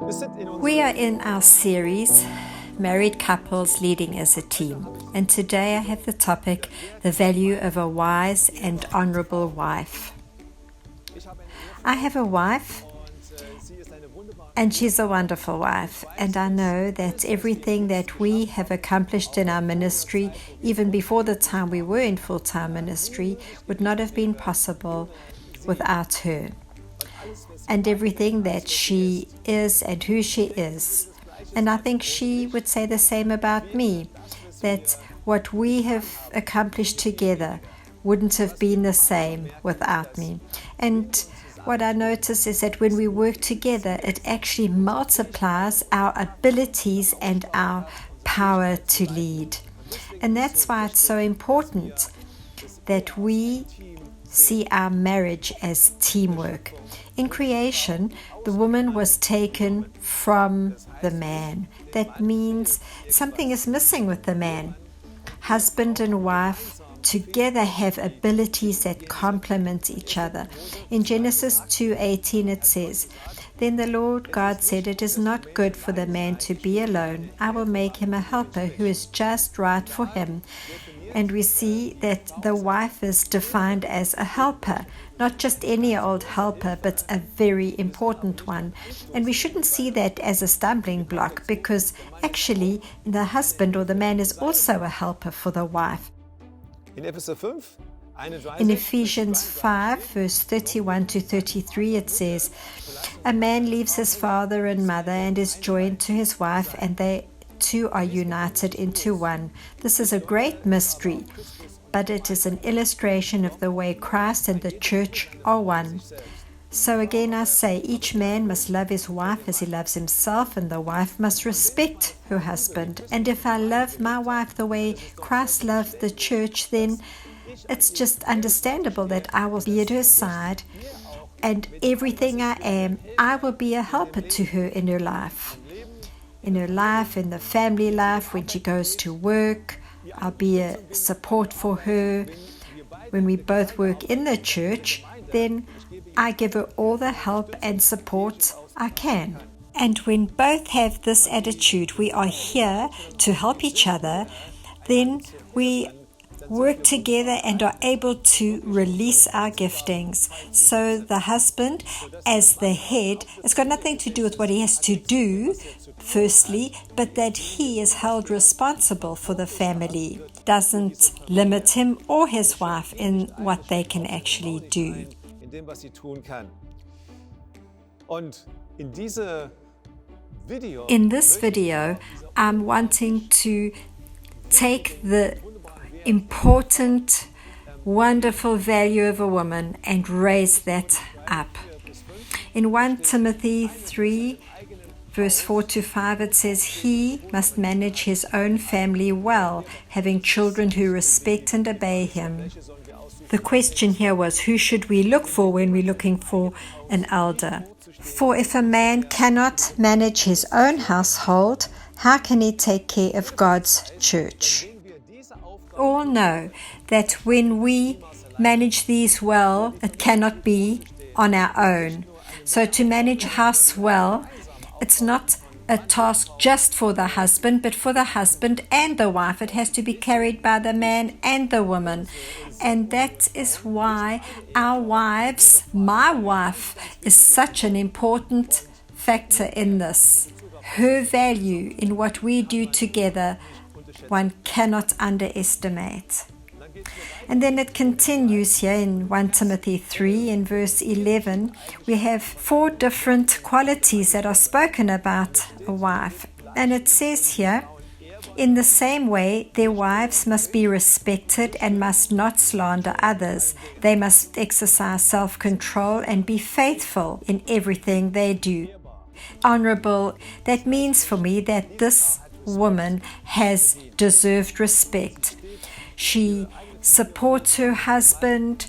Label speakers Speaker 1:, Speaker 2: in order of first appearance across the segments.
Speaker 1: We are in our series, Married Couples Leading as a Team, and today I have the topic, the value of a wise and honourable wife. I have a wife, and she's a wonderful wife, and I know that everything that we have accomplished in our ministry, even before the time we were in full-time ministry, would not have been possible without her. And everything that she is and who she is. And I think she would say the same about me, that what we have accomplished together wouldn't have been the same without me. And what I notice is that when we work together, it actually multiplies our abilities and our power to lead. And that's why it's so important that we see our marriage as teamwork. In creation, the woman was taken from the man. That means something is missing with the man. Husband and wife together have abilities that complement each other. In Genesis 2:18 it says, "Then the Lord God said, it is not good for the man to be alone. I will make him a helper who is just right for him." And we see that the wife is defined as a helper, not just any old helper, but a very important one. And we shouldn't see that as a stumbling block, because actually the husband or the man is also a helper for the wife. In Ephesians 5, verse 31 to 33, it says, "A man leaves his father and mother and is joined to his wife, and they two are united into one. This is a great mystery, but it is an illustration of the way Christ and the church are one. So again I say, each man must love his wife as he loves himself, and the wife must respect her husband. And if I love my wife the way Christ loved the church, then it's just understandable that I will be at her side, and everything I am, I will be a helper to her in her life. In her life, in the family life, when she goes to work, I'll be a support for her. When we both work in the church, then I give her all the help and support I can. And when both have this attitude, we are here to help each other, then we work together and are able to release our giftings. So the husband, as the head, it's got nothing to do with what he has to do, firstly, but that he is held responsible for the family. Doesn't limit him or his wife in what they can actually do. In this video, I'm wanting to take the important, wonderful value of a woman and raise that up. In 1 Timothy 3, verse 4 to 5, it says, "He must manage his own family well, having children who respect and obey him." The question here was, who should we look for when we're looking for an elder? For if a man cannot manage his own household, how can he take care of God's church? All know that when we manage these well, it cannot be on our own. So to manage house well, it's not a task just for the husband, but for the husband and the wife. It has to be carried by the man and the woman. And that is why our wives, my wife, is such an important factor in this. Her value in what we do together, one cannot underestimate. And then it continues here in 1 Timothy 3 in verse 11. We have 4 different qualities that are spoken about a wife. And it says here, "In the same way, their wives must be respected and must not slander others. They must exercise self-control and be faithful in everything they do." Honourable, that means for me that this woman has deserved respect. She supports her husband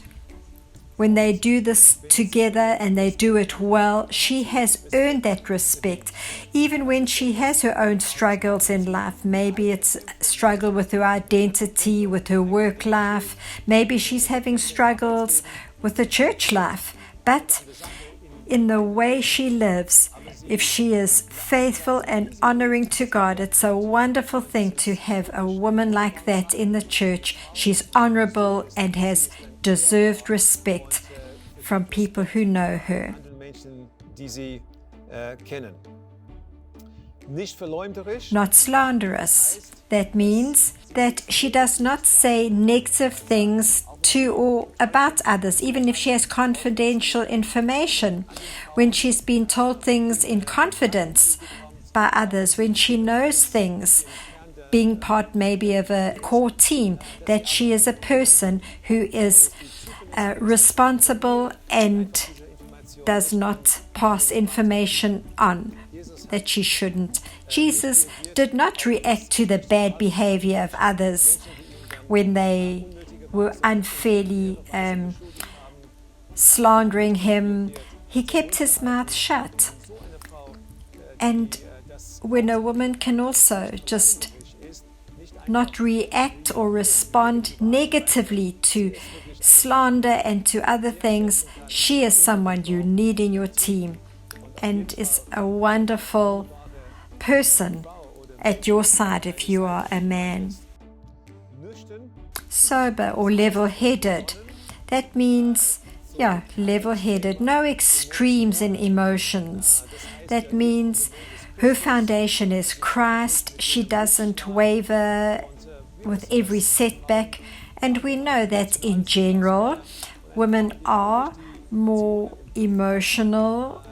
Speaker 1: when they do this together and they do it well. She has earned that respect, even when she has her own struggles in life. Maybe it's a struggle with her identity, with her work life. Maybe she's having struggles with the church life. But in the way she lives, if she is faithful and honoring to God, it's a wonderful thing to have a woman like that in the church. She's honorable and has deserved respect from people who know her. Not slanderous. That means that she does not say negative things to or about others, even if she has confidential information. When she's been told things in confidence by others, when she knows things, being part maybe of a core team, that she is a person who is responsible and does not pass information on that she shouldn't. Jesus did not react to the bad behavior of others when they were unfairly slandering him. He kept his mouth shut. And when a woman can also just not react or respond negatively to slander and to other things, she is someone you need in your team and is a wonderful person at your side if you are a man. Sober or level-headed. That means, level-headed. No extremes in emotions. That means her foundation is Christ. She doesn't waver with every setback. And we know that in general, women are more emotional,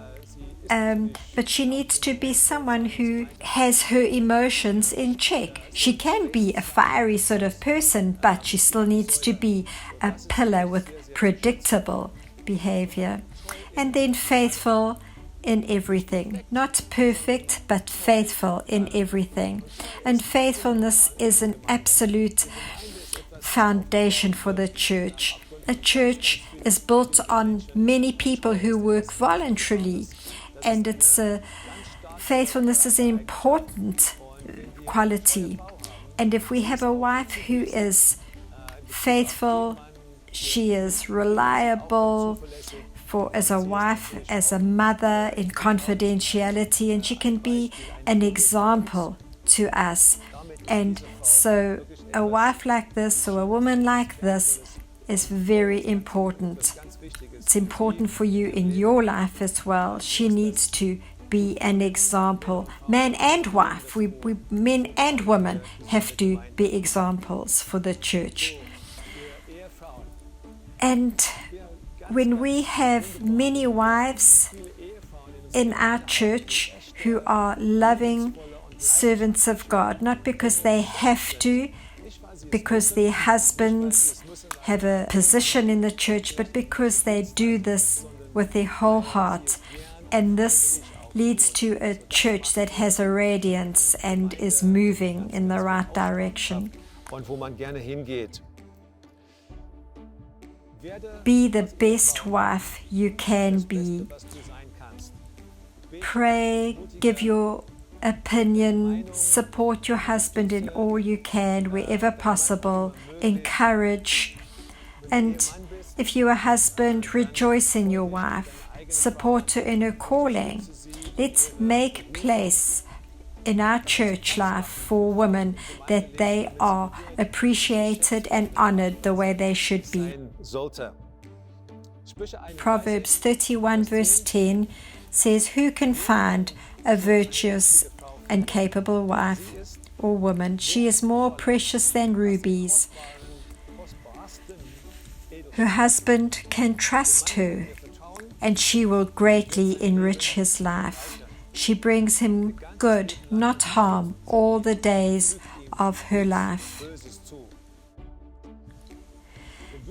Speaker 1: but she needs to be someone who has her emotions in check. She can be a fiery sort of person, but she still needs to be a pillar with predictable behavior. And then faithful in everything. Not perfect, but faithful in everything. And faithfulness is an absolute foundation for the church. A church is built on many people who work voluntarily, and faithfulness is an important quality. And if we have a wife who is faithful, she is reliable as a wife, as a mother, in confidentiality, and she can be an example to us. And so a wife like this or a woman like this is very important. It's important for you in your life as well. She needs to be an example. Man and wife, men and women have to be examples for the church. And when we have many wives in our church who are loving servants of God, not because they have to, because their husbands have a position in the church, but because they do this with their whole heart. And this leads to a church that has a radiance and is moving in the right direction. Be the best wife you can be. Pray, give your opinion, support your husband in all you can, wherever possible, encourage. And if you're a husband, rejoice in your wife, support her in her calling. Let's make place in our church life for women that they are appreciated and honored the way they should be. Proverbs 31 verse 10 says, "Who can find a virtuous and capable wife or woman? She is more precious than rubies. Her husband can trust her, and she will greatly enrich his life. She brings him good, not harm, all the days of her life."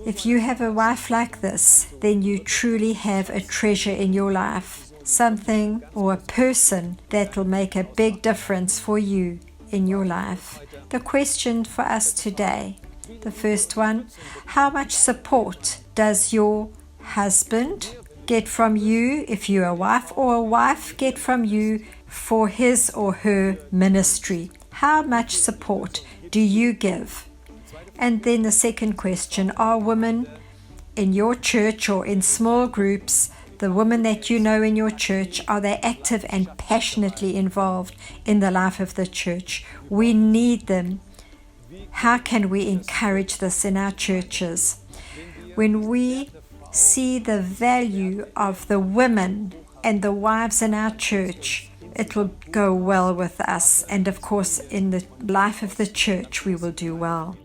Speaker 1: If you have a wife like this, then you truly have a treasure in your life, something or a person that will make a big difference for you in your life. The question for us today, the first one, how much support does your husband get from you if you're a wife, or a wife get from you for his or her ministry? How much support do you give? And then the second question, are women in your church or in small groups the women that you know in your church, are they active and passionately involved in the life of the church? We need them. How can we encourage this in our churches? When we see the value of the women and the wives in our church, it will go well with us. And of course, in the life of the church, we will do well.